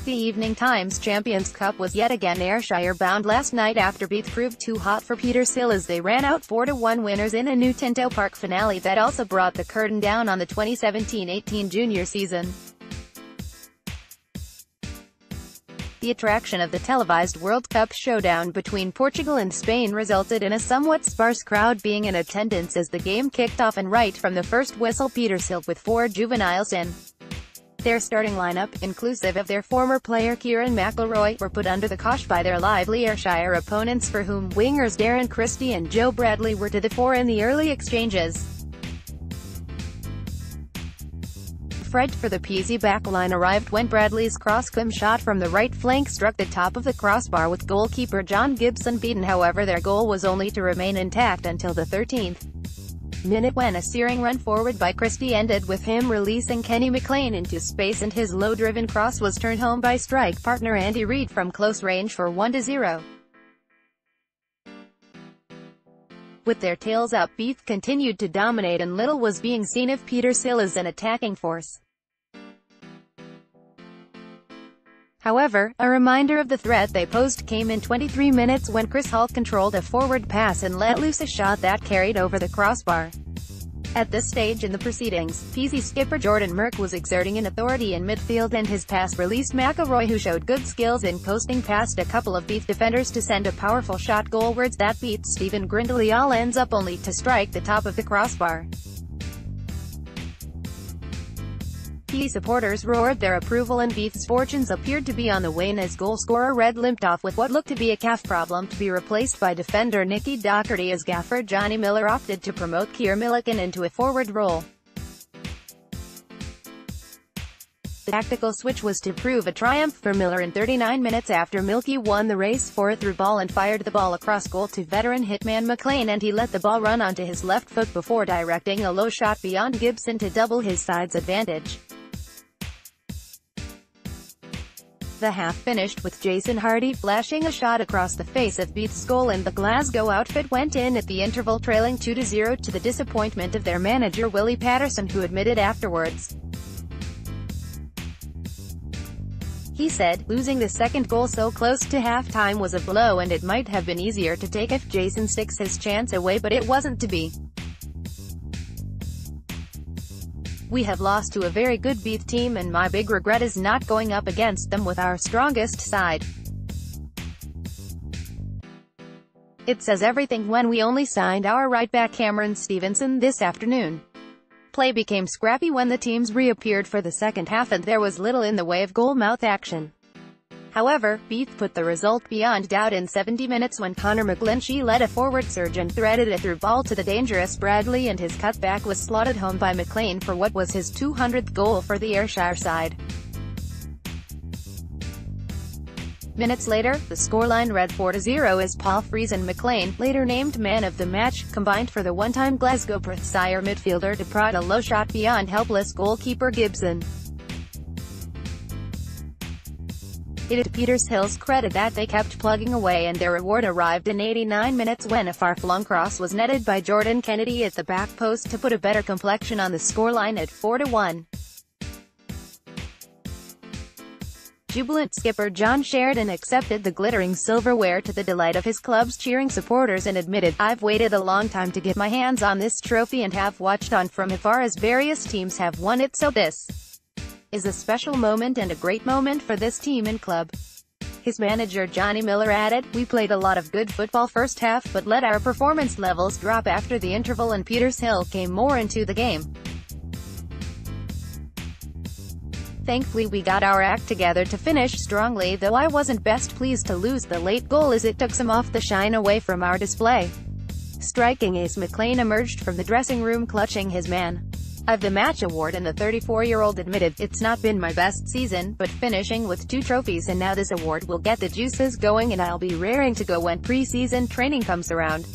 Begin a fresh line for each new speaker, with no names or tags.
The Evening Times Champions Cup was yet again Ayrshire bound last night after Beith proved too hot for Petershill as they ran out 4-1 winners in a new Tinto Park finale that also brought the curtain down on the 2017-18 junior season. The attraction of the televised World Cup showdown between Portugal and Spain resulted in a somewhat sparse crowd being in attendance as the game kicked off, and right from the first whistle Petershill with 4 juveniles in their starting lineup, inclusive of their former player Kieran McElroy, were put under the cosh by their lively Ayrshire opponents, for whom wingers Darren Christie and Joe Bradley were to the fore in the early exchanges. Fred for the Peasy backline arrived when Bradley's cross-cam shot from the right flank struck the top of the crossbar, with goalkeeper John Gibson beaten. However, their goal was only to remain intact until the 13th minute, when a searing run forward by Christie ended with him releasing Kenny McLean into space, and his low-driven cross was turned home by strike partner Andy Reid from close range for 1-0. With their tails up, Beith continued to dominate and little was being seen of Petershill as an attacking force. However, a reminder of the threat they posed came in 23 minutes when Chris Hull controlled a forward pass and let loose a shot that carried over the crossbar. At this stage in the proceedings, Peasy skipper Jordan Merck was exerting an authority in midfield, and his pass released McElroy, who showed good skills in coasting past a couple of Beith defenders to send a powerful shot goalwards that beat Stephen Grindley, all ends up only to strike the top of the crossbar. Peasy supporters roared their approval, and Beith's fortunes appeared to be on the wane as goalscorer Red limped off with what looked to be a calf problem, to be replaced by defender Nicky Docherty, as gaffer Johnny Miller opted to promote Keir Milliken into a forward role. The tactical switch was to prove a triumph for Miller in 39 minutes after Milky won the race for a through ball and fired the ball across goal to veteran hitman McLean, and he let the ball run onto his left foot before directing a low shot beyond Gibson to double his side's advantage. The half finished with Jason Hardy flashing a shot across the face of Beith's goal, and the Glasgow outfit went in at the interval trailing 2-0, to the disappointment of their manager Willie Patterson, who admitted afterwards. He said, "Losing the second goal so close to half-time was a blow, and it might have been easier to take if Jason sticks his chance away, but it wasn't to be. We have lost to a very good Beith team, and my big regret is not going up against them with our strongest side. It says everything when we only signed our right-back Cameron Stevenson this afternoon." Play became scrappy when the teams reappeared for the second half, and there was little in the way of goal-mouth action. However, Beith put the result beyond doubt in 70 minutes when Conor McGlinchey led a forward surge and threaded a through ball to the dangerous Bradley, and his cutback was slotted home by McLean for what was his 200th goal for the Ayrshire side. Minutes later, the scoreline read 4-0 as Paul Friesen McLean, later named man of the match, combined for the one-time Glasgow Perthshire midfielder to prod a low shot beyond helpless goalkeeper Gibson. It is to Petershill's credit that they kept plugging away, and their reward arrived in 89 minutes when a far-flung cross was netted by Jordan Kennedy at the back post to put a better complexion on the scoreline at 4-1. Jubilant skipper John Sheridan accepted the glittering silverware to the delight of his club's cheering supporters and admitted, "I've waited a long time to get my hands on this trophy and have watched on from afar as various teams have won it, so this is a special moment and a great moment for this team and club." His manager Johnny Miller added, "We played a lot of good football first half, but let our performance levels drop after the interval and Petershill came more into the game. Thankfully we got our act together to finish strongly, though I wasn't best pleased to lose the late goal as it took some off the shine away from our display." Striking ace McLean emerged from the dressing room clutching his man of the match award, and the 34-year-old admitted, "It's not been my best season, but finishing with 2 trophies and now this award will get the juices going, and I'll be raring to go when pre-season training comes around."